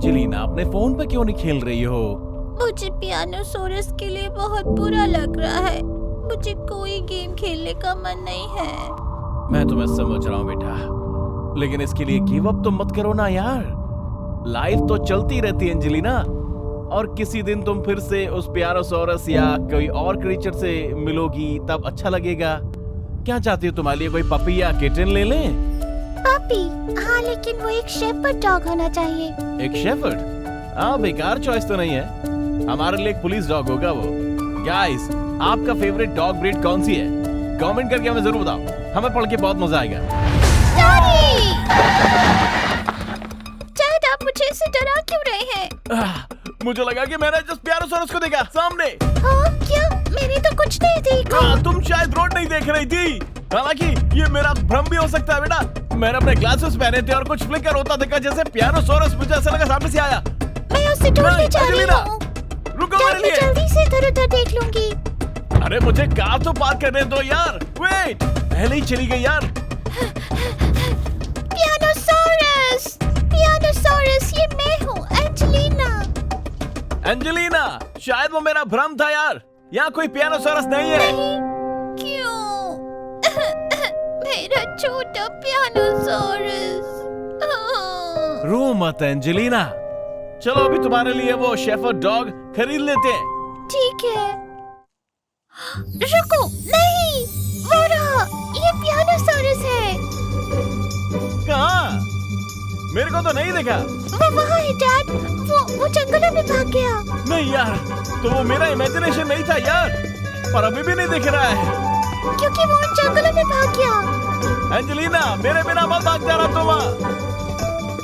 Angelina, अपने phone पे क्यों नहीं खेल रही हो? मुझे पियानोसोरस के लिए बहुत बुरा लग रहा है। मुझे कोई गेम खेलने का मन नहीं है। मैं तुम्हें समझ रहा हूँ बेटा, लेकिन इसके लिए गिव अप तो मत करो ना यार। लाइफ तो चलती रहती है एंजेलिना, और किसी दिन तुम फिर से उस पियानोसोरस या कोई और क्रीचर से मिलोगी, तब अच्छा लगेगा। क्या चाहती हो, तुम्हारे लिए कोई पपी या किटन ले लें? पपी? हाँ, लेकिन वो एक शेपर्ड डॉग होना चाहिए। एक शेफर्ड? हाँ, बेकार चॉइस तो नहीं है। हमारे लिए एक पुलिस डॉग होगा वो। गाइस, आपका फेवरेट डॉग ब्रीड कौन सी है? कमेंट करके हमें जरूर बताओ, हमें पढ़ के बहुत मजा आएगा। शायद आप मुझे इससे डरा क्यों रहे हैं? मुझे लगा कि मैंने जस्ट पियानोसोरस को देखा सामने। हाँ, क्या? मैंने तो कुछ नहीं देखा। तुम शायद रोड नहीं देख रही थी। हालांकि ये मेरा भ्रम भी हो सकता है बेटा। मैंने अपने ग्लासेस पहने थे और कुछ फ्लिकर होता देखा जैसे पियानोसोरस, मुझे ऐसा लगा सामने से आया। मैं उसे ढूंढने जा रही हूँ। रुको मेरे लिए। जल्दी से इधर-उधर देख लूंगी। अरे मुझे कार तो पार्क करने दो यार। वेट, पहले ही चली गई यार। पियानोसोरस, पियानोसोरस, ये मैं हूँ, एंजेलिना। एंजेलिना, शायद वो मेरा भ्रम था यार। यहाँ कोई पियानोसोरस नहीं है। क्यों? मेरा छोटा पियानोसोरस। रो मत एंजेलिना, चलो अभी तुम्हारे लिए वो शेफर्ड डॉग खरीद लेते हैं। ठीक है। रुको, नहीं, वो रहा, ये पियानोसोरस है। कहाँ? मेरे को तो नहीं देखा। वो वहाँ है डैड, वो जंगलों में भाग गया। नहीं यार, तो वो मेरा इमेजिनेशन नहीं था यार, पर अभी भी नहीं दिख रहा है। क्योंकि वो उन जंगलों में भाग गया। एंजेलिना, मेरे बिना मत भाग जा रहा तुम।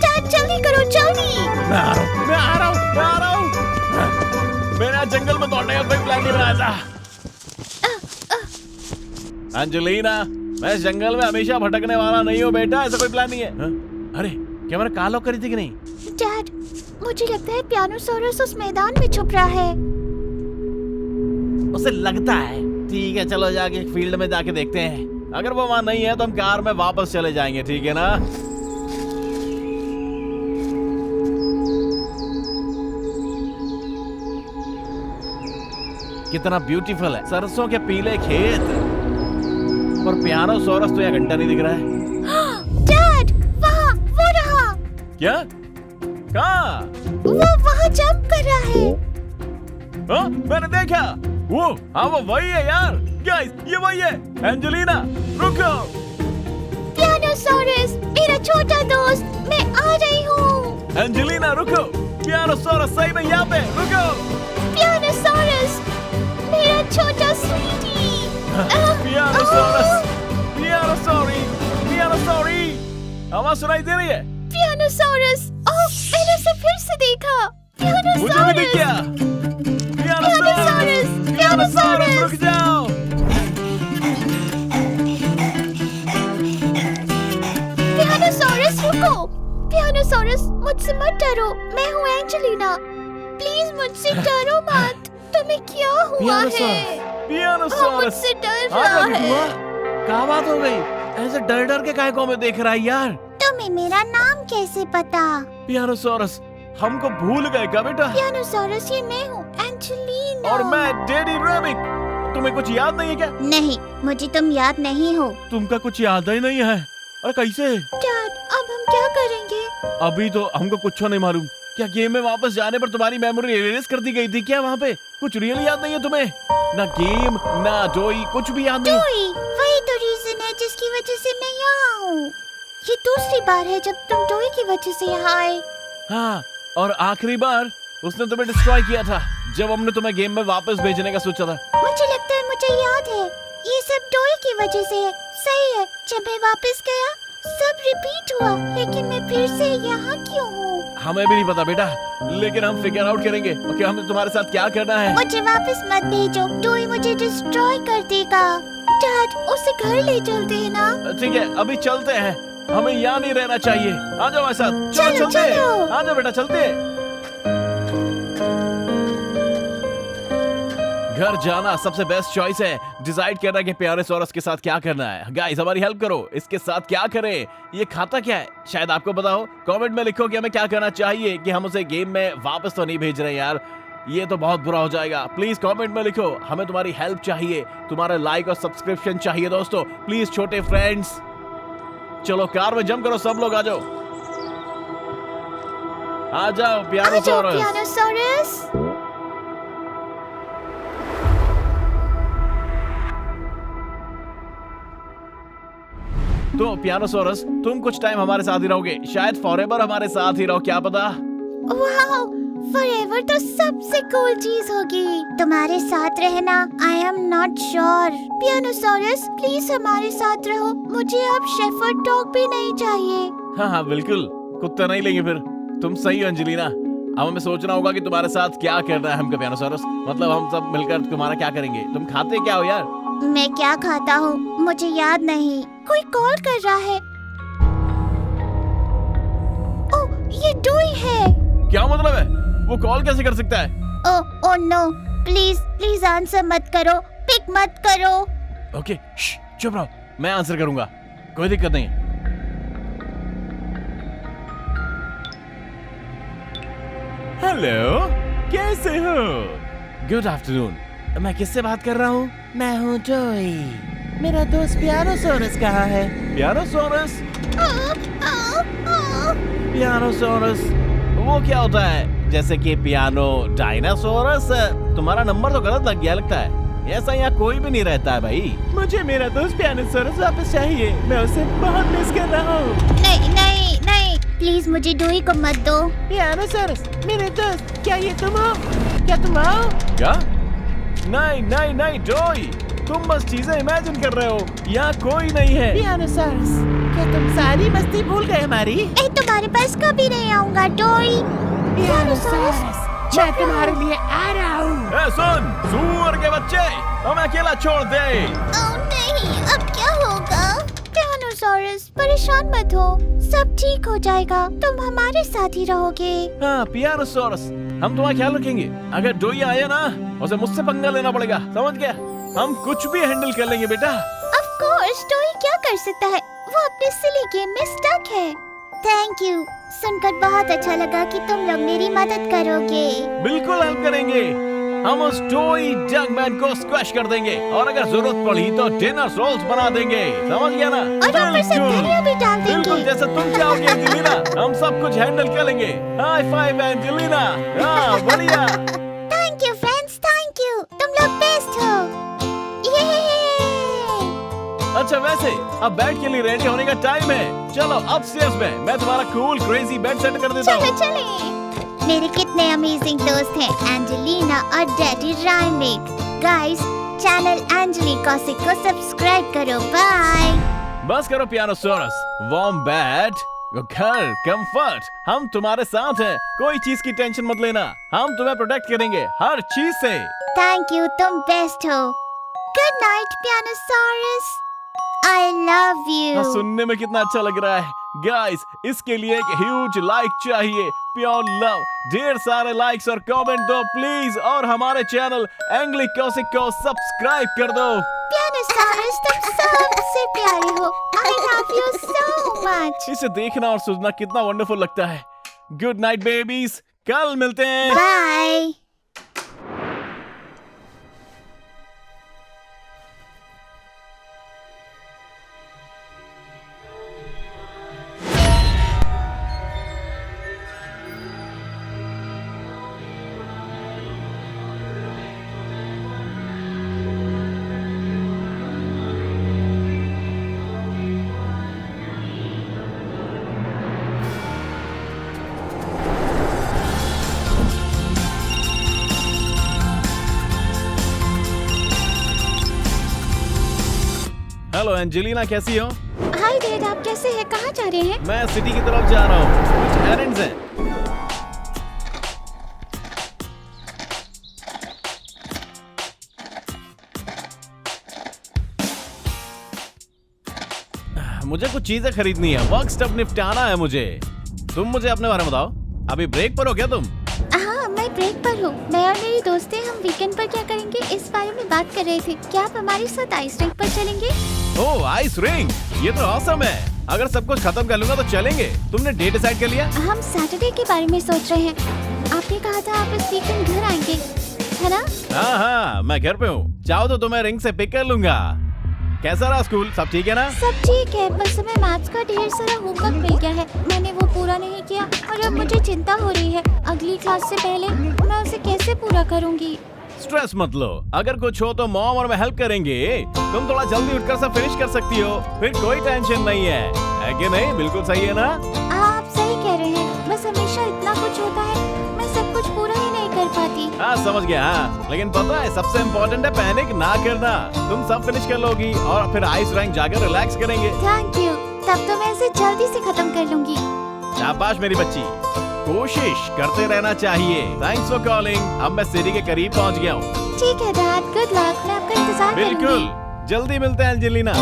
डैड जल्दी करो, जल्दी। मैं आ रहा हूँ। मेरा जंगल में दौड़ने का कोई प्लान नहीं बनाया था। एंजेलिना, मैं जंगल में हमेशा भटकने वाला नहीं हूँ बेटा, ऐसा कोई प्लान नहीं है। अरे, क्या मैंने कार लॉक करी थी कि नहीं? डैड, मुझे लगता है पियानोसोरस उस मैदान में छुप रहा है। उसे लगता है। ठीक है, चलो जाके फील्ड में जाके देखते हैं। अगर वो वहां नहीं है तो हम कार में वापस चले जाएंगे, ठीक है ना? कितना ब्यूटीफुल है, सरसों के पीले खेत, और पियानोसोरस तो यहाँ घंटा नहीं दिख रहा है। डैड, वहाँ, वो रहा। क्या? कहाँ? वो वहाँ जंप कर रहा है। हाँ, मैंने देखा। हाँ, वो वही है यार। गाइस, ये वही है। एंजेलिना, रुको। पियानोसोरस, मेरा छोटा दोस्त, मैं आ रही हूँ। एंजेलिना, रुको। पियानोसोरस सही में यहाँ पे, रुको। पियानोसोरस, मेरा छोटा स्वीटी। पियानोसोरस, पियानोसोरी, आवाज सुनाई दे रही है? पियानोसोरस, ओह, मैंने उसे फिर से देखा। मुझे भी दिख गया। पियानोसोरस, रुक जाओ। पियानोसोरस, रुको। पियानोसोरस, मुझसे मत डरो, मैं हूँ एंजेलिना। प्लीज मुझसे डरो मत। तुम्हें क्या हुआ है? पियानोसोरस, मुझसे डर रहा है। क्या बात हो गई? ऐसे डर डर के काहे को हमें देख रहा है यार? तुम्हें मेरा नाम कैसे पता? पियानोसोरस, हमको भूल गए क्या बेटा? पियानोसोरस, ये मैं हूँ, एंजेलिना। और मैं डैडी रैबिट। तुम्हें कुछ याद नहीं है क्या? नहीं, मुझे तुम याद नहीं हो। तुमका कुछ याद ही नहीं है? अरे कैसे? डैड, अब हम क्या करेंगे? अभी तो हमको कुछ नहीं मालूम। क्या गेम में वापस जाने पर तुम्हारी मेमोरी इरेज कर दी गई थी क्या? वहाँ पे कुछ रियल याद नहीं है तुम्हें? ना गेम, ना जोई, कुछ भी याद नहीं? जोई, वही तो रीजन है जिसकी वजह से मैं यहाँ हूँ। ये दूसरी बार है जब तुम जोई की वजह से यहाँ आए। हाँ, और आखिरी बार उसने तुम्हें डिस्ट्रॉय किया था जब हमने तुम्हें गेम में वापस भेजने का सोचा था। मुझे लगता है मुझे याद है, ये सब जोई की वजह से है। सही है, जब मैं वापस गया सब रिपीट हुआ, लेकिन मैं फिर से यहाँ क्यों हूँ? हमें भी नहीं पता बेटा, लेकिन हम फिगर आउट करेंगे। ओके, हमें तुम्हारे साथ क्या करना है? मुझे वापस मत भेजो, जोई मुझे डिस्ट्रॉय कर देगा। डैड, उसे घर ले चलते हैं ना? ठीक है, अभी चलते हैं। हमें यहाँ नहीं रहना चाहिए। आ जाओ मेरे साथ। चलो, चलते हैं। चलो। आ जाओ बेटा, चलते हैं। घर जाना सबसे बेस्ट चॉइस है। डिसाइड करना कि पियानोसॉरस के साथ क्या करना है। गाइस हमारी हेल्प करो, इसके साथ क्या करें? ये खाता क्या है? शायद आपको पता हो। कमेंट में लिखो कि हमें क्या करना चाहिए, कि हम उसे गेम में वापस तो नहीं भेज रहे यार, ये तो बहुत बुरा हो जाएगा। प्लीज कमेंट में लिखो, हमें तुम्हारी हेल्प चाहिए, तुम्हारा लाइक और सब्सक्रिप्शन चाहिए दोस्तों, प्लीज छोटे फ्रेंड्स। चलो कार में जंप करो, सब लोग आ जाओ, आ जाओ पियानोसॉरस। पियानोसॉरस। तो पियानोसॉरस, तुम कुछ टाइम हमारे साथ ही रहोगे, शायद फॉरएवर हमारे साथ ही रहो, क्या पता। वाओ, फॉरएवर तो सबसे कूल चीज होगी। तुम्हारे साथ रहना, I am not sure. Pianosaurus please हमारे साथ रहो, मुझे अब शेफर्ड डॉग भी नहीं चाहिए। हाँ हाँ बिल्कुल, कुत्ता नहीं लेंगे फिर। तुम सही हो अंजेलिना, अब हमें सोचना होगा कि तुम्हारे साथ क्या करना है हमको पियानोसॉरस। मतलब हम सब मिलकर तुम्हारा क्या करेंगे। तुम खाते क्या हो यार? मैं क्या खाता हूँ मुझे याद नहीं। कोई कॉल कर रहा है। ओह, ये डोई है। क्या मतलब है? वो कॉल कैसे कर सकता है? Oh no, please please answer मत करो, पिक मत करो। ओके चुप रहो, मैं आंसर करूंगा, कोई दिक्कत नहीं है। हेलो, कैसे हो? Good afternoon. मैं किससे बात कर रहा हूँ? मैं हूँ जोई। मेरा दोस्त पियानोसॉरस कहाँ है? पियानोसॉरस? पियानोसॉरस वो क्या होता है? जैसे कि पियानो डायनासोरस? तुम्हारा नंबर तो गलत लग गया लगता है, ऐसा यहाँ कोई भी नहीं रहता है भाई। मुझे मेरा दोस्त पियानोसॉरस वापस चाहिए, मैं उसे बहुत मिस कर रहा हूँ। नहीं नहीं नहीं, प्लीज मुझे डोई को मत दो। पियानोसॉरस मेरे दोस्त, क्या ये तुम हो? क्या तुम आओ? क्या? नहीं नहीं नहीं डोई, तुम बस चीजें इमेजिन कर रहे हो, यहाँ कोई नहीं है। पियानोसॉरस, क्या तुम सारी मस्ती भूल गए हमारी? तुम्हारे पास कभी नहीं आऊंगा डोई। पियानोसॉरस, मैं तुम्हारे लिए आ रहा हूँ। ए सुन, सुअर के बच्चे, हमें अकेला छोड़ दे। ओह नहीं, अब क्या होगा? पियानोसॉरस परेशान मत हो, सब ठीक हो जाएगा, तुम हमारे साथ ही रहोगे। हाँ पियानोसॉरस, हम तुम्हारा ख्याल रखेंगे। अगर डोई आया ना, उसे मुझसे पंगा लेना पड़ेगा, समझ गया? हम कुछ भी हैंडल कर लेंगे बेटा। ऑफ कोर्स, डोई क्या कर सकता है, वो अपने सिली गेम में स्टक है। थैंक यू, सुनकर बहुत अच्छा लगा कि तुम लोग मेरी मदद करोगे। बिल्कुल हेल्प करेंगे, हम उस टॉय डगमैन को स्क्वैश कर देंगे, और अगर जरूरत पड़ी तो डिनर रोल्स बना देंगे, समझ गया ना? और ऊपर से दलिया भी डाल देंगे। बिल्कुल जैसे तुम चाहोगे एंजेलिना, हम सब कुछ हैंडल कर लेंगे। हाई फाइव एंजेलिना, हाँ बढ़िया। Thank you friends, thank you, तुम लोग बेस्ट हो। ये अच्छा वैसे अब बेड के लिए रेडी होने का टाइम है, चलो अपस्टेयर्स में मैं तुम्हारा कूल क्रेजी बेड सेट कर देता हूँ। चले। मेरे कितने अमेजिंग दोस्त हैं, एंजेलिना और डैडी राइमिक। गाइस, चैनल एंजेली कॉसिक को सब्सक्राइब करो। बाय। बस करो पियानोसॉरस, वार्म बेड, घर, कंफर्ट, हम तुम्हारे साथ हैं, कोई चीज की टेंशन मत लेना, हम तुम्हें प्रोटेक्ट करेंगे हर चीज से। थैंक यू, तुम बेस्ट हो। Good night Pianosaurus, I love you. सुनने में कितना अच्छा लग रहा है। गाइस, इसके लिए एक ह्यूज लाइक चाहिए, प्योर लव, ढेर सारे लाइक्स और कमेंट दो प्लीज, और हमारे चैनल एंग्ली कॉसिक को सब्सक्राइब कर दो। पियानोसॉरस, तुम सबसे प्यारे हो, आई लव यू सो मच। इसे देखना और सुनना कितना वंडरफुल लगता है। गुड नाइट बेबीज, कल मिलते हैं। बाय। हेलो एंजेलिना, कैसी हो? हाय डैड, आप कैसे हैं? कहाँ जा रहे हैं? मैं सिटी की तरफ जा रहा हूँ, कुछ एरेंड्स हैं। मुझे कुछ चीजें खरीदनी है, वर्क स्टफ निपटाना है मुझे। तुम मुझे अपने बारे में बताओ, अभी ब्रेक पर हो क्या तुम? हाँ, मैं ब्रेक पर हूँ। मैं और मेरी दोस्तें हम वीकेंड पर क्या करेंगे इस बारे में बात कर रहे थे। क्या आप हमारे साथ आइस रिंक पर चलेंगे? ओह आइस रिंक, ये तो ऑसम है। अगर सब कुछ खत्म कर लूंगा तो चलेंगे। तुमने डेट डिसाइड कर लिया? हम सैटरडे के बारे में सोच रहे हैं। आपने कहा था आप इस वीकेंड घर आएंगे, है ना? हाँ, मैं घर पे हूँ। चाहो तो तुम्हें रिंग से पिक कर लूंगा। कैसा रहा स्कूल, सब ठीक है ना? सब ठीक है, बस हमें मैथ्स का ढेर सारा होमवर्क मिल गया है। मैंने वो पूरा नहीं किया और अब मुझे चिंता हो रही है। अगली क्लास से पहले मैं उसे कैसे पूरा करूँगी? स्ट्रेस मत लो, अगर कुछ हो तो मॉम और मैं हेल्प करेंगे। तुम थोड़ा जल्दी उठकर सब फिनिश कर सकती हो, फिर कोई टेंशन नहीं है कि नहीं? बिल्कुल सही है ना? आप सही कह रहे हैं, बस हमेशा इतना कुछ होता है, मैं सब कुछ पूरा ही नहीं कर पाती। हाँ समझ गया। हाँ लेकिन पता है सबसे इम्पोर्टेंट है पैनिक ना करना। तुम सब फिनिश कर लोगी और फिर आइस रैंक जाकर रिलैक्स करेंगे। थैंक यू, तब तो मैं इसे जल्दी से खत्म कर लूंगी। शाबाश मेरी बच्ची, कोशिश करते रहना चाहिए। Thanks for calling. अब मैं सिटी के करीब पहुंच गया हूँ। ठीक है डैड, गुड लक, मैं आपका इंतजार करूंगी। बिल्कुल, जल्दी मिलते हैं एंजेलिना।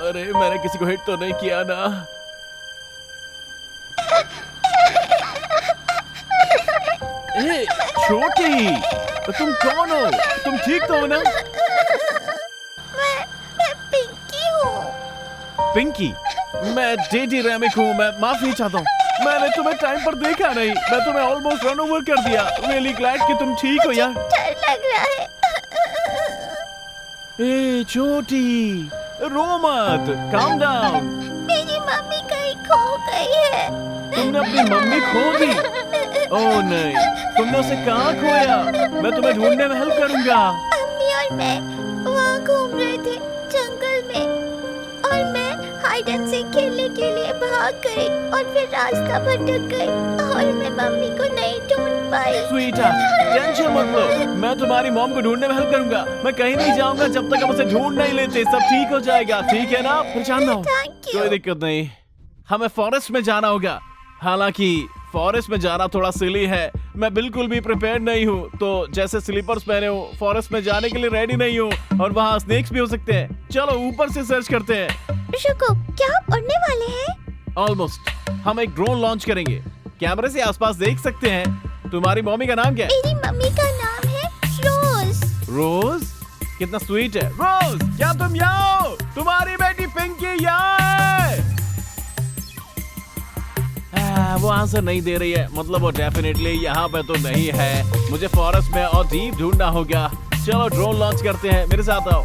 अरे मैंने किसी को हिट तो नहीं किया ना? ए, छोटी, तुम कौन हो? तुम ठीक तो हो ना? मैं पिंकी हूँ। पिंकी, मैं डेडी रेमिक हूँ। मैं माफी चाहता हूँ, मैंने तुम्हें टाइम पर देखा नहीं। मैं तुम्हें ऑलमोस्ट रन ओवर कर दिया। रियली ग्लैड कि तुम ठीक हो यार। डर लग रहा है। ए छोटी, रो मत, काम डाउन। मेरी मम्मी कहीं खो गई है। तुमने अपनी मम्मी खो दी? ओह नहीं, तुमने उसे कहाँ खोया? मैं तुम्हें ढूंढने में हेल्प करूंगा। अम्मी और मैं वहाँ घूम रहे थे जंगल में और मैं हाइड एंड सीक खेलने के लिए भाग गई और फिर रास्ता भटक गई और मैं मम्मी को नहीं ढूंढ पाई। स्वीटहार्ट, टेंशन मत लो, मैं तुम्हारी मॉम को ढूंढने में हेल्प करूंगा। मैं कहीं नहीं जाऊंगा जब तक हम उसे ढूंढ नहीं लेते। सब ठीक हो जाएगा, ठीक है ना? परेशान ना हो, Thank you. कोई दिक्कत नहीं। हमें फॉरेस्ट में जाना होगा। हालांकि फॉरेस्ट में जाना थोड़ा सिली है, मैं बिल्कुल भी प्रिपेयर नहीं हूँ। तो जैसे स्लीपर्स पहने हूँ, फॉरेस्ट में जाने के लिए रेडी नहीं हूँ और वहाँ स्नेक्स भी हो सकते हैं। चलो ऊपर से सर्च करते हैं। रुको, क्या आप उड़ने वाले हैं? ऑलमोस्ट। हम एक ड्रोन लॉन्च करेंगे, कैमरे से आसपास देख सकते हैं। तुम्हारी मम्मी का नाम क्या है? मेरी मम्मी का नाम है रोज। रोज? कितना स्वीट है। रोज, क्या तुम यहाँ हो? तुम्हारी बेटी पिंकी यहाँ है। वो आंसर नहीं दे रही है, मतलब वो डेफिनेटली यहाँ पे तो नहीं है। मुझे फॉरेस्ट में और डीप ढूंढना होगा। चलो ड्रोन लॉन्च करते हैं, मेरे साथ आओ।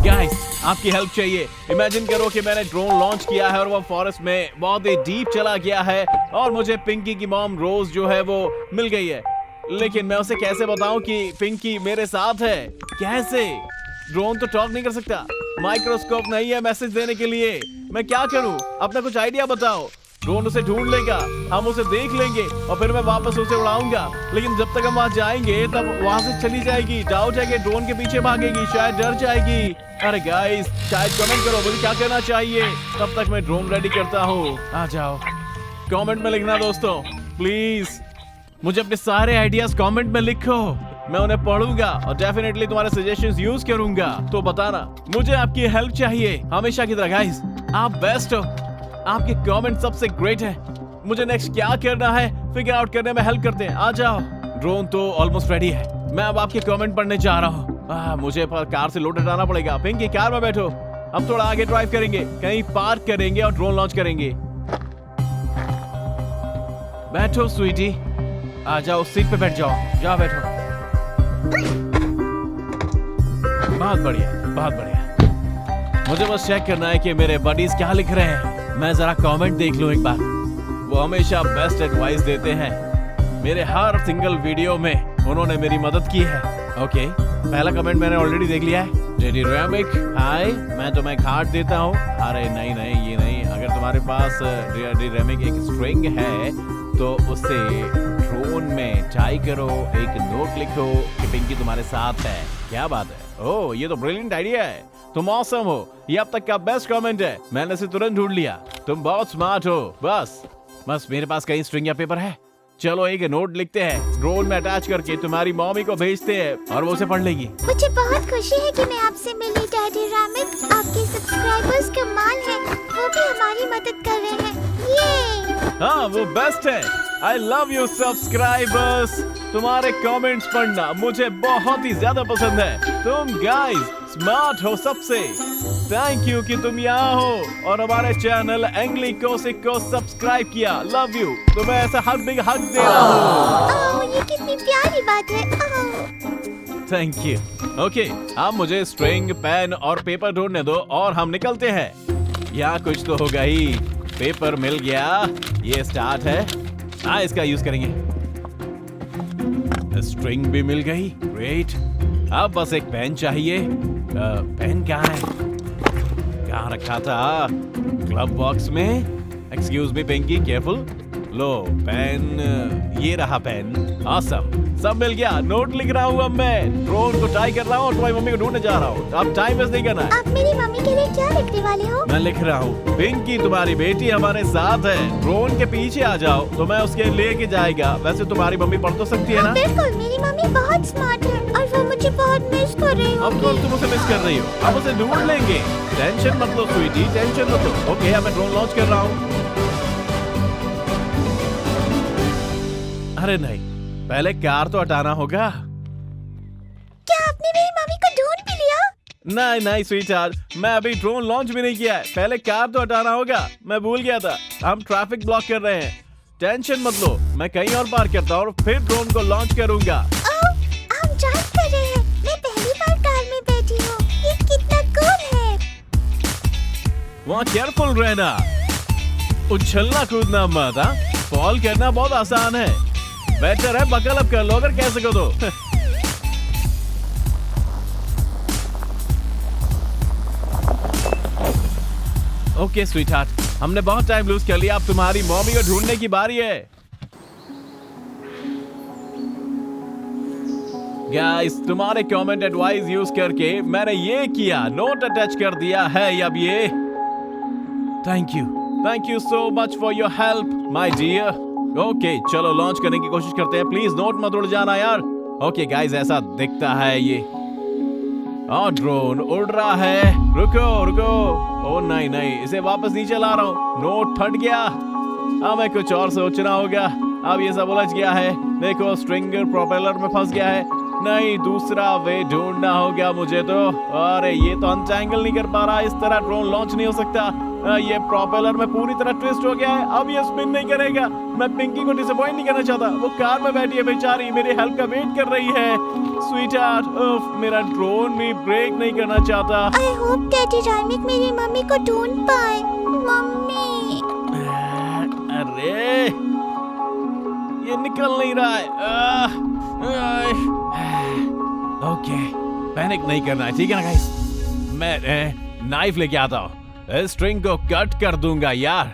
गाइस, आपकी हेल्प चाहिए। इमेजिन करो कि मैंने ड्रोन लॉन्च किया है और वो फॉरेस्ट में बहुत ही डीप चला गया है और मुझे पिंकी की मॉम रोज जो है वो मिल गई है। लेकिन मैं उसे कैसे बताऊं कि पिंकी मेरे साथ है? कैसे? ड्रोन तो टॉक नहीं कर सकता, माइक्रोस्कोप नहीं है मैसेज देने के लिए। मैं क्या करूं? अपना कुछ आइडिया बताओ। ड्रोन उसे ढूंढ लेगा, हम उसे देख लेंगे और फिर मैं वापस उसे उड़ाऊंगा। लेकिन जब तक हम वहां जाएंगे तब वहां से चली जाएगी, डाउट है कि ड्रोन के पीछे भागेगी, शायद डर जाएगी। अरे गाइस, शायद कमेंट करो मुझे क्या करना चाहिए। तब तक मैं ड्रोन रेडी करता हूँ। आ जाओ, कमेंट में लिखना दोस्तों प्लीज। मुझे अपने सारे आइडियाज कमेंट में लिखो, मैं उन्हें पढ़ूंगा और डेफिनेटली तुम्हारे सजेशंस यूज करूंगा। तो बताना, मुझे आपकी हेल्प चाहिए हमेशा की तरह। गाइस, आप बेस्ट हो, आपके कमेंट सबसे ग्रेट है। मुझे नेक्स्ट क्या करना है फिगर आउट करने में हेल्प करते हैं। आ जाओ। ड्रोन तो ऑलमोस्ट रेडी है, मैं अब आपके कमेंट पढ़ने जा रहा हूँ। मुझे कार से लोड हटाना पड़ेगा। पिंकी, कार में बैठो, हम थोड़ा आगे ड्राइव करेंगे, कहीं पार्क करेंगे और ड्रोन लॉन्च करेंगे। बैठो स्वीटी, आ जाओ, सीट पे बैठ जाओ, जाओ बैठो। बहुत बढ़िया, बहुत बढ़िया। मुझे बस चेक करना है कि मेरे बडीज क्या लिख रहे हैं। मैं जरा कमेंट देख लूं एक बार। वो हमेशा बेस्ट एडवाइस देते हैं। मेरे हर सिंगल वीडियो में उन्होंने मेरी मदद की है। ओके, पहला कमेंट मैंने ऑलरेडी देख लिया है। डेडी रेमिक, हाय, मैं तुम्हें कार्ड देता हूँ। अरे नहीं नहीं, ये नहीं। अगर तुम्हारे पास डेडी रेमिक एक स्ट्रिंग है तो उससे ड्रोन में टाई करो, एक नोट लिखो कि पिंकी तुम्हारे साथ है। क्या बात है, ओह ये तो ब्रिलियंट आइडिया है। तुम ऑसम हो, ये अब तक का बेस्ट कमेंट है। मैंने इसे तुरंत ढूंढ लिया। तुम बहुत स्मार्ट हो। बस मेरे पास कहीं स्ट्रिंग या पेपर है। चलो एक नोट लिखते हैं, ड्रोन में अटैच करके तुम्हारी मम्मी को भेजते हैं और वो उसे पढ़ लेगी। मुझे बहुत खुशी है कि मैं आपसे मिली डैडी रेमिक। आपके सब्सक्राइबर्स कमाल हैं, वो भी हमारी मदद कर रहे हैं। ये हाँ, वो बेस्ट है। आई लव यू सब्सक्राइबर्स। तुम्हारे कमेंट्स पढ़ना मुझे बहुत ही ज्यादा पसंद है। तुम गाइस स्मार्ट हो सबसे। थैंक यू कि तुम यहाँ हो और हमारे चैनल एंग्ली कोसिक को सब्सक्राइब किया। Love you. तुम्हें ऐसा हक बिग हक दे रहा हूँ। ये कितनी प्यारी बात है। Thank you. ओके, अब मुझे स्ट्रिंग, पेन और पेपर ढूंढने दो और हम निकलते हैं। यहाँ कुछ तो होगा ही। पेपर मिल गया, ये स्टार्ट है। हाँ, इसका यूज करेंगे। स्ट्रिंग भी मिल गई, ग्रेट। अब बस एक पेन चाहिए। पेन कहाँ है? कहाँ रखा था? ग्लव बॉक्स में। Excuse me Pinky, careful. लो पेन, ये रहा पेन। ऑसम, सब मिल गया। नोट लिख रहा हूँ अब मैं। ड्रोन को टाई कर रहा हूँ और तुम्हारी मम्मी को ढूंढने जा रहा हूँ। अब टाइम वेस्ट नहीं करना है। आप मेरी मम्मी के लिए क्या लिखने वाले हो? मैं लिख रहा हूँ, पिंकी तुम्हारी बेटी हमारे साथ है। ड्रोन के पीछे आ जाओ तो मैं उसके लेके जाएगा। वैसे तुम्हारी मम्मी पढ़ तो सकती है ना? बिल्कुल, मेरी मम्मी बहुत स्मार्ट है और वो मुझे बहुत मिस कर रही अब कौन तुम उसे मिस कर रही हो? अब उसे ढूंढ लेंगे। टेंशन मत लो स्वीटी, टेंशन मत लो। ओके, अब मैं ड्रोन लॉन्च कर रहा हूँ। अरे नहीं, पहले कार तो हटाना होगा। क्या आपने मेरी मम्मी को ढूंढ भी लिया? नहीं नहीं स्वीटहार्ट, मैं अभी ड्रोन लॉन्च भी नहीं किया है। पहले कार तो हटाना होगा। मैं भूल गया था, हम ट्रैफिक ब्लॉक कर रहे हैं। टेंशन मत लो, मैं कहीं और पार्क करता हूँ और फिर ड्रोन को लॉन्च करूंगा। आप ड्राइव कर रहे हैं? मैं पहली बार कार में बैठी हूँ। ये कितना कूल है। वहाँ केयरफुल रहना, उछलना कूदना मत। हाँ, फॉल करना बहुत आसान है। बेटर है बकल अप कर लो अगर कह सको तो। ओके स्वीटहार्ट, हमने बहुत टाइम लूज कर लिया। अब तुम्हारी मम्मी को ढूंढने की बारी है। गाइस, तुम्हारे कमेंट एडवाइस यूज करके मैंने ये किया, नोट अटैच कर दिया है। अब ये thank you so much for your help my dear. Okay, चलो लॉन्च करने की कोशिश करते हैं। प्लीज नोट मत उड़ जाना यार। ओके गाइस, ऐसा दिखता है ये। और ड्रोन उड़ रहा है। रुको। ओ नहीं, इसे वापस नीचे ला रहा हूँ। नोट फट गया। अब मैं कुछ और सोचना होगा। अब ये सब उलझ गया है। देखो, स्ट्रिंगर प्रोपेलर में फंस गया है। नहीं, दूसरा वे ढूंढना होगा मुझे तो। अरे ये तो अनटैंगल नहीं कर पा रहा। इस तरह ड्रोन लॉन्च नहीं हो सकता। ये प्रोपेलर में पूरी तरह ट्विस्ट हो गया है। अब ये स्पिन नहीं करेगा। मैं पिंकी को डिसअपॉइंट नहीं करना चाहता। वो कार में बैठी है बेचारी, मेरी हेल्प का वेट कर रही है। स्वीटहार्ट, मेरा ड्रोन भी ब्रेक नहीं करना चाहता। आई होप डैडी रेमिक मेरी मम्मी को ढूंढ पाए। मम्मी, अरे ये निकल नहीं रहा है। ओके, पैनिक नहीं करना है, ठीक है ना गाइस? मैं नाइफ लेके आता हूँ। इस स्ट्रिंग को कट कर दूंगा यार।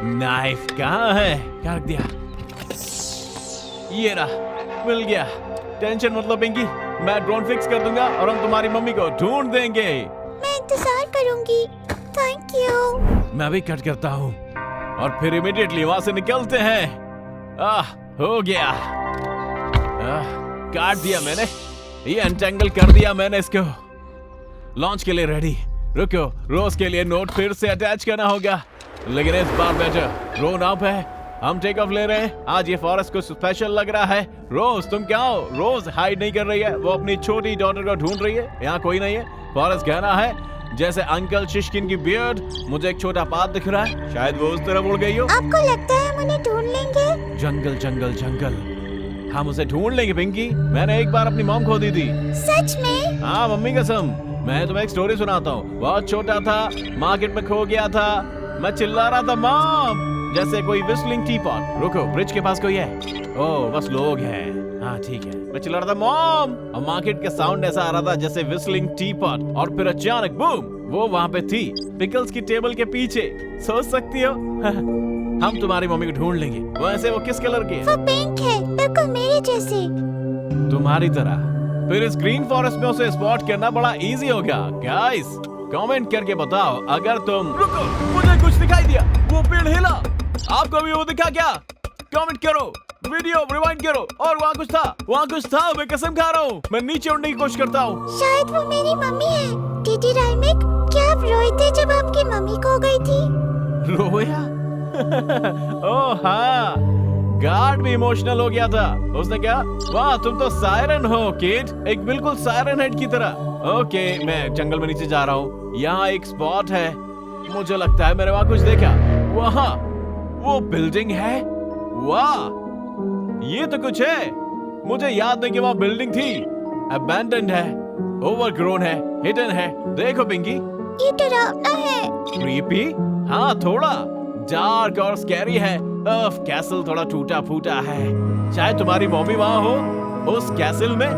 नाइफ कहाँ है? क्या रख दिया? ये रहा, मिल गया। टेंशन मत लो पिंकी, मैं ड्रोन फिक्स कर दूंगा और हम तुम्हारी मम्मी को ढूंढ देंगे। मैं इंतजार करूंगी। Thank you. मैं भी कट करता हूँ और फिर इमीडिएटली वहां से निकलते हैं। हो गया। काट दिया मैंने, ये अनटेंगल कर दिया मैंने इसको। लॉन्च के लिए रेडी। रुको, रोज के लिए नोट फिर से अटैच करना होगा, लेकिन इस बार बेटर। ड्रोन अप है, हम टेक ऑफ ले रहे हैं। आज ये फॉरेस्ट को स्पेशल लग रहा है। रोज तुम क्या हो? रोज हाइड नहीं कर रही है, वो अपनी छोटी डॉटर को ढूंढ रही है। यहाँ कोई नहीं है। फॉरेस्ट गहरा है, जैसे अंकल शिशकिन की बियर्ड। मुझे एक छोटा पाथ दिख रहा है, शायद वो उस तरफ उड़ गई हो। आपको लगता है हम उन्हें ढूंढ लेंगे? जंगल जंगल जंगल, हम उसे ढूंढ लेंगे पिंकी। मैंने एक बार अपनी मॉम खो दी थी। सच में? हाँ मम्मी कसम। मैं तुम्हें एक स्टोरी सुनाता हूँ। बहुत छोटा था, मार्केट में खो गया था, मैं चिल्ला रहा था मॉम, जैसे कोई विस्लिंग टी पॉट। रुको, ब्रिज के पास कोई है? ओह, बस लोग हैं। हाँ ठीक है। मैं चिल्ला रहा था मॉम, और मार्केट का साउंड ऐसा आ रहा था जैसे विस्लिंग टी पॉट, और फिर अचानक बूम, वो वहाँ पे थी, पिकल्स की टेबल के पीछे। सोच सकती हो? हम तुम्हारी मम्मी को ढूंढ लेंगे। वैसे वो किस कलर की है? वो पिंक है, बिल्कुल मेरे जैसे। तुम्हारी तरह। फिर इस ग्रीन फॉरेस्ट में उसे स्पॉट करना बड़ा इजी हो गया। गाइस, कमेंट करके बताओ अगर तुम। रुको, मुझे कुछ दिखाई दिया, वो पेड़ हिला। आपको भी वो दिखा क्या? कमेंट करो, वीडियो रिवाइंड करो। और वहाँ कुछ था, मैं कसम खा रहा हूँ। मैं नीचे उड़ने की कोशिश करता हूँ। शायद वो मेरी मम्मी है। टीटी राइमिक, क्या आप रोए थे जब आपकी मम्मी खो गई थी? रोया? ओह हाँ, गार्ड भी इमोशनल हो गया था। उसने कहा, वाह तुम तो सायरन हो किड, एक बिल्कुल सायरन हेड की तरह। ओके, मैं जंगल में नीचे जा रहा हूँ। यहाँ एक स्पॉट है, मुझे लगता है मैंने वहाँ कुछ देखा। वहाँ वो बिल्डिंग है। वाह, ये तो कुछ है। मुझे याद नहीं कि वहाँ बिल्डिंग थी। अबैंडन्ड है, ओवरग्रोन है, हिडन है। देखो पिंकी, ये डरावना है। क्रीपी? हाँ थोड़ा। डार्क और स्कैरी है। कैसल थोड़ा टूटा फूटा है। शायद तुम्हारी मम्मी वहाँ हो उस कैसल में।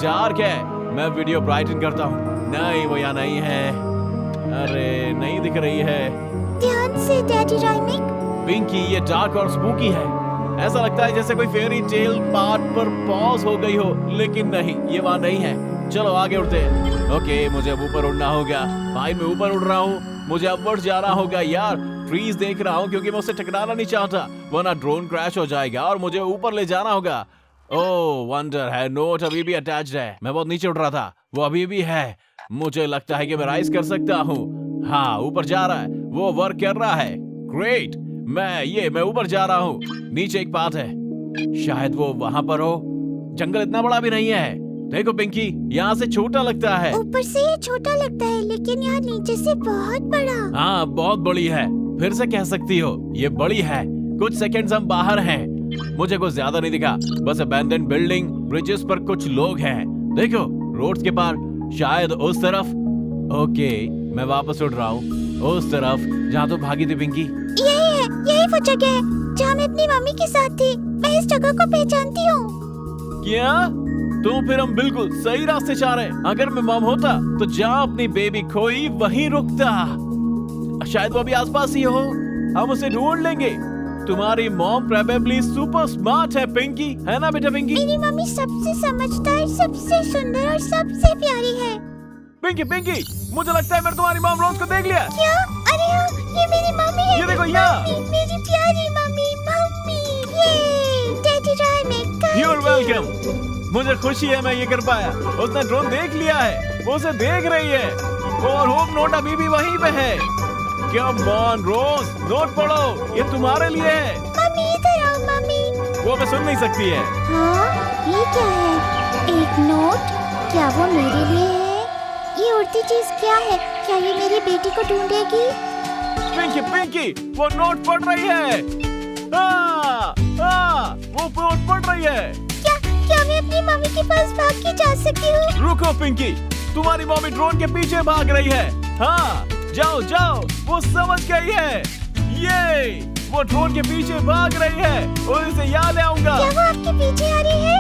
डार्क है। मैं वीडियो ब्राइटन करता हूँ। नहीं, वो यहाँ नहीं है। अरे नहीं दिख रही है। ध्यान से डैडी राइमिक। पिंकी, ये डार्क और स्पूकी है। ऐसा लगता है जैसे कोई फेरी टेल पार्ट पर पॉज हो गई हो, लेकिन नहीं, ये वहाँ नहीं है। चलो आगे उड़ते हैं। ओके, मुझे अब ऊपर उड़ना होगा। भाई मैं ऊपर उड़ रहा हूँ, मुझे अपवर्ड जाना होगा यार। ट्रीज देख रहा हूँ क्योंकि मैं उससे टकराना नहीं चाहता, वरना ड्रोन क्रैश हो जाएगा और मुझे ऊपर ले जाना होगा। ओह वंडर है, नोट अभी भी अटैच्ड है। मैं बहुत नीचे उड़ रहा था, वो अभी भी है। मुझे लगता है कि मैं राइज कर सकता हूँ। हाँ, ऊपर जा रहा है, वो वर्क कर रहा है। ग्रेट, मैं ऊपर जा रहा हूँ। नीचे एक पाथ है, शायद वो वहाँ पर हो। जंगल इतना बड़ा भी नहीं है। देखो पिंकी, यहाँ से छोटा लगता है। ऊपर से ये छोटा लगता है, लेकिन यहाँ नीचे से बहुत बड़ा। हाँ, बहुत बड़ी है। फिर से कह सकती हो, ये बड़ी है। कुछ सेकंड्स हम बाहर हैं। मुझे कुछ ज्यादा नहीं दिखा, बस अबैंडन बिल्डिंग, ब्रिजेस पर कुछ लोग हैं। देखो, रोड्स के पार, शायद उस तरफ। ओके, मैं वापस उड़ रहा हूँ उस तरफ जहाँ तो भागी थी पिंकी। यही वो जगह है जहाँ मैं अपनी मम्मी के साथ थी। मैं इस जगह को पहचानती हूँ। क्या? तो फिर हम बिल्कुल सही रास्ते जा रहे हैं। अगर मैं मॉम होता तो जहाँ अपनी बेबी खोई वहीं रुकता। शायद वो भी आसपास ही हो, हम उसे ढूंढ लेंगे। तुम्हारी मॉम प्रोबेबली सुपर स्मार्ट है पिंकी, है ना बेटा पिंकी? मेरी मम्मी सबसे समझदार, सबसे सुंदर और सबसे प्यारी है। पिंकी, मुझे लगता है मैंने तुम्हारी मॉम रोज को देख लिया। क्या? अरे हाँ, ये मेरी मम्मी है। ये देखो यहाँ। मेरी प्यारी मम्मी। ये डैडी राइमिक। You're welcome। मुझे खुशी है मैं ये कर पाया। उसने ड्रोन देख लिया है, वो उसे देख रही है, और होप नोट अभी भी वहीं पे है। कम ऑन रोज, नोट पढ़ो, ये तुम्हारे लिए है। मम्मी इधर आओ मम्मी। वो मैं सुन नहीं सकती है। हाँ, ये क्या है? एक नोट? क्या वो मेरे लिए है? ये उड़ती चीज क्या है? क्या ये मेरी बेटी को ढूंढेगी? पिंकी, वो नोट पढ़ रही है। वो नोट पढ़ रही है। क्या मैं अपनी मम्मी के पास भाग के जा सकती हूँ? रुको पिंकी, तुम्हारी मम्मी ड्रोन के पीछे भाग रही है। हाँ, जाओ, वो समझ गई है। ये वो ड्रोन के पीछे भाग रही है और इसे यहाँ ले आऊंगा। क्या वो आपके पीछे आ रही है?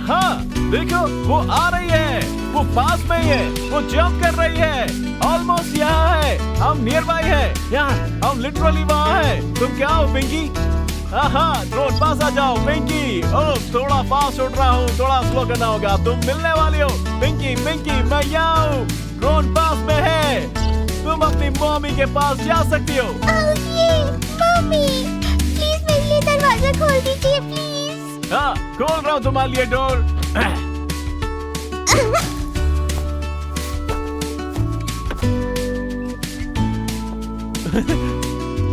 हाँ, देखो वो आ रही है, वो पास में ही है, वो जंप कर रही है। ऑलमोस्ट यहाँ है, हम नियर बाय है, यहाँ हम लिटरली वहाँ है। तुम क्या हो पिंकी? हाँ, ड्रोन पास आ जाओ पिंकी। ओह, थोड़ा फास्ट उड़ रहा हूँ, थोड़ा स्लो करना होगा। तुम मिलने वाली हो पिंकी, मैं यहाँ हूँ। ड्रोन पास में है, तुम अपनी मम्मी के पास जा सकती हो। मम्मी, प्लीज मेरे लिए दरवाजा खोल दीजिए प्लीज। हाँ, खोल रहा हूँ तुम्हारे लिए डोर।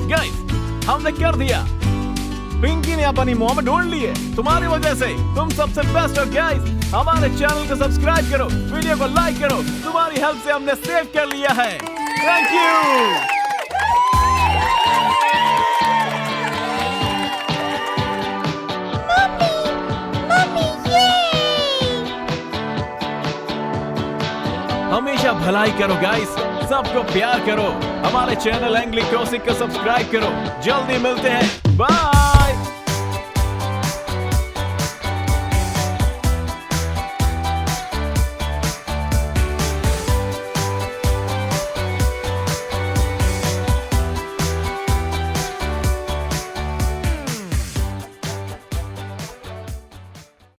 गाइस, हमने कर दिया। पिंकी ने अपनी मॉम ढूंढ ली है तुम्हारी वजह से। तुम सबसे बेस्ट हो गाइस। हमारे चैनल को सब्सक्राइब करो, वीडियो को लाइक करो। तुम्हारी हेल्प से हमने सेव कर लिया है। Thank you. हमेशा भलाई करो गाइस, सबको प्यार करो, हमारे चैनल एंग्ली क्रॉसिंग को सब्सक्राइब करो। जल्दी मिलते हैं, बाय।